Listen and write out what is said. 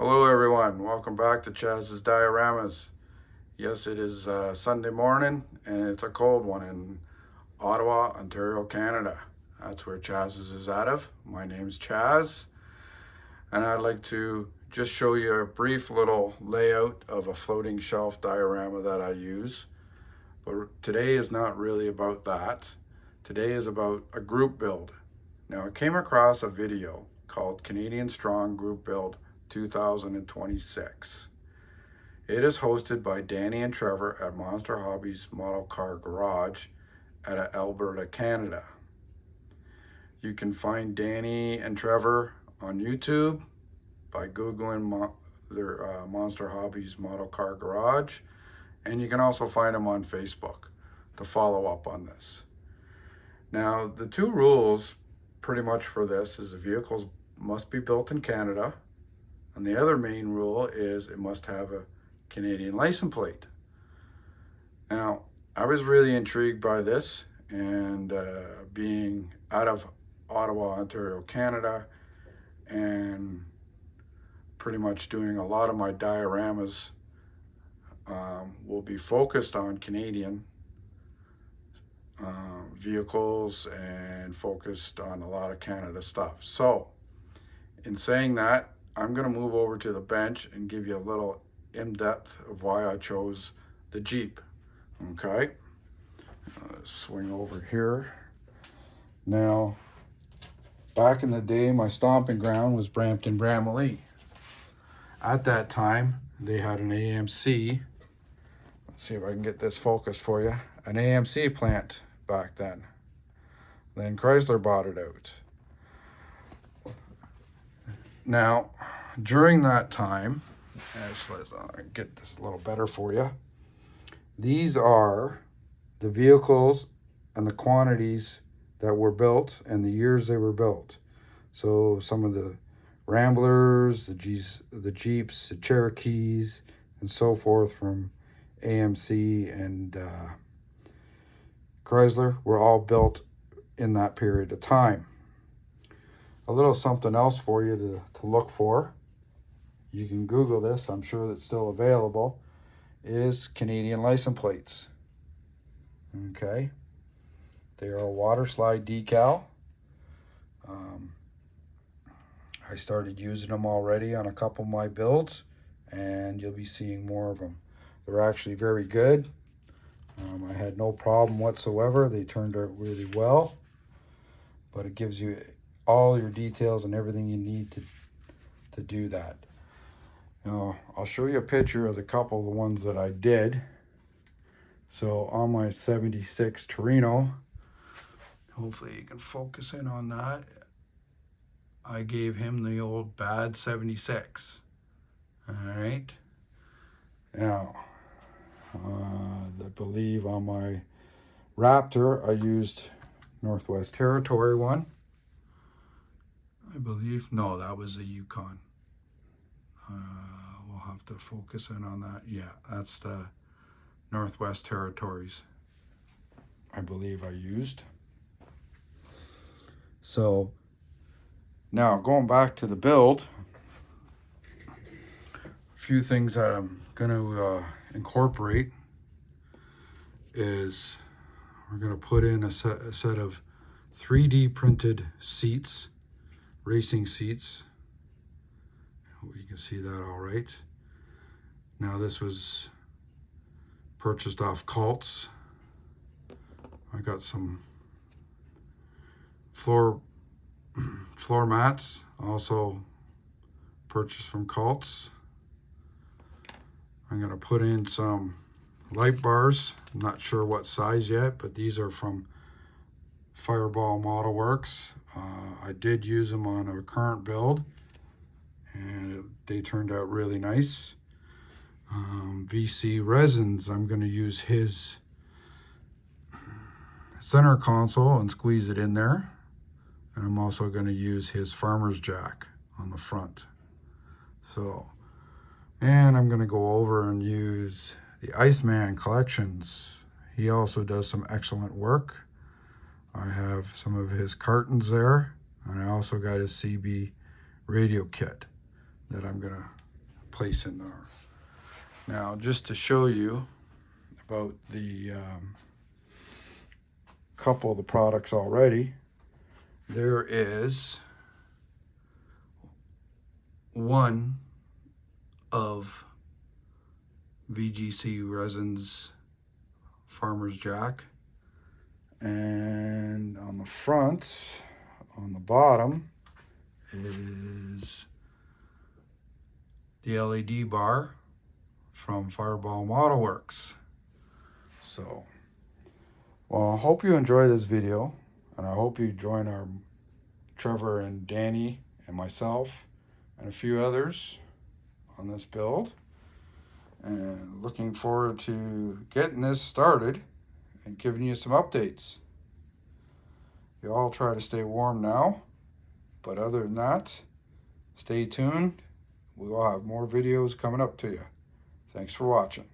Hello everyone, welcome back to Chaz's Dioramas. Yes, it is Sunday morning and it's a cold one in Ottawa, Ontario, Canada. That's where Chaz's is out of. My name's Chaz and I'd like to just show you a brief little layout of a floating shelf diorama that I use. But today is not really about that. Today is about a group build. Now I came across a video called Canadian Strong Group Build 2026. It is hosted by Danny and Trevor at Monster Hobbies Model Car Garage at Alberta, Canada. You can find Danny and Trevor on YouTube by Googling their Monster Hobbies Model Car Garage, and you can also find them on Facebook to follow up on this. Now, the two rules pretty much for this is the vehicles must be built in Canada, and the other main rule is it must have a Canadian license plate. Now, I was really intrigued by this, and being out of Ottawa, Ontario, Canada, and pretty much doing a lot of my dioramas will be focused on Canadian vehicles and focused on a lot of Canada stuff. So, in saying that, I'm going to move over to the bench and give you a little in-depth of why I chose the Jeep. Okay, swing over here. Now, back in the day, my stomping ground was Brampton, Bramalea. At that time, they had an AMC. Let's see if I can get this focused for you. An AMC plant back then. Then Chrysler bought it out. Now, during that time, let's get this a little better for you. These are the vehicles and the quantities that were built and the years they were built. So some of the Ramblers, the Jeeps, the Cherokees, and so forth from AMC and Chrysler were all built in that period of time. A little something else for you to look for. You can Google this, I'm sure that's still available, is Canadian license plates. Okay. They are a water slide decal. I started using them already on a couple of my builds, and you'll be seeing more of them. They're actually very good. I had no problem whatsoever. They turned out really well, but it gives you all your details and everything you need to do that. Now, I'll show you a picture of the couple of the ones that I did. So on my 76 Torino, hopefully you can focus in on that. I gave him the old bad 76. All right. Now, I believe on my Raptor, I used Northwest Territory one. I believe, no, that was a Yukon. We'll have to focus in on that. Yeah, that's the Northwest Territories, I believe I used. So now going back to the build, a few things that I'm going to incorporate is we're going to put in a set of 3D printed seats, racing seats. You can see that all right. Now this was purchased off Cults. I got some floor mats, also purchased from Cults. I'm going to put in some light bars. I'm not sure what size yet, but these are from Fireball Model Works. I did use them on a current build, and they turned out really nice. VC Resins, I'm going to use his center console and squeeze it in there. And I'm also going to use his farmer's jack on the front. So, and I'm going to go over and use the Iceman Collections. He also does some excellent work. I have some of his cartons there, and I also got his CB radio kit that I'm going to place in there. Now, just to show you about the couple of the products already, there is one of VGC Resin's Farmer's Jack, and on the front, on the bottom, is the LED bar from Fireball Model Works. So, well, I hope you enjoy this video, and I hope you join our Trevor and Danny and myself and a few others on this build. And looking forward to getting this started and giving you some updates. You all try to stay warm now, but other than that, stay tuned. We will have more videos coming up to you. Thanks for watching.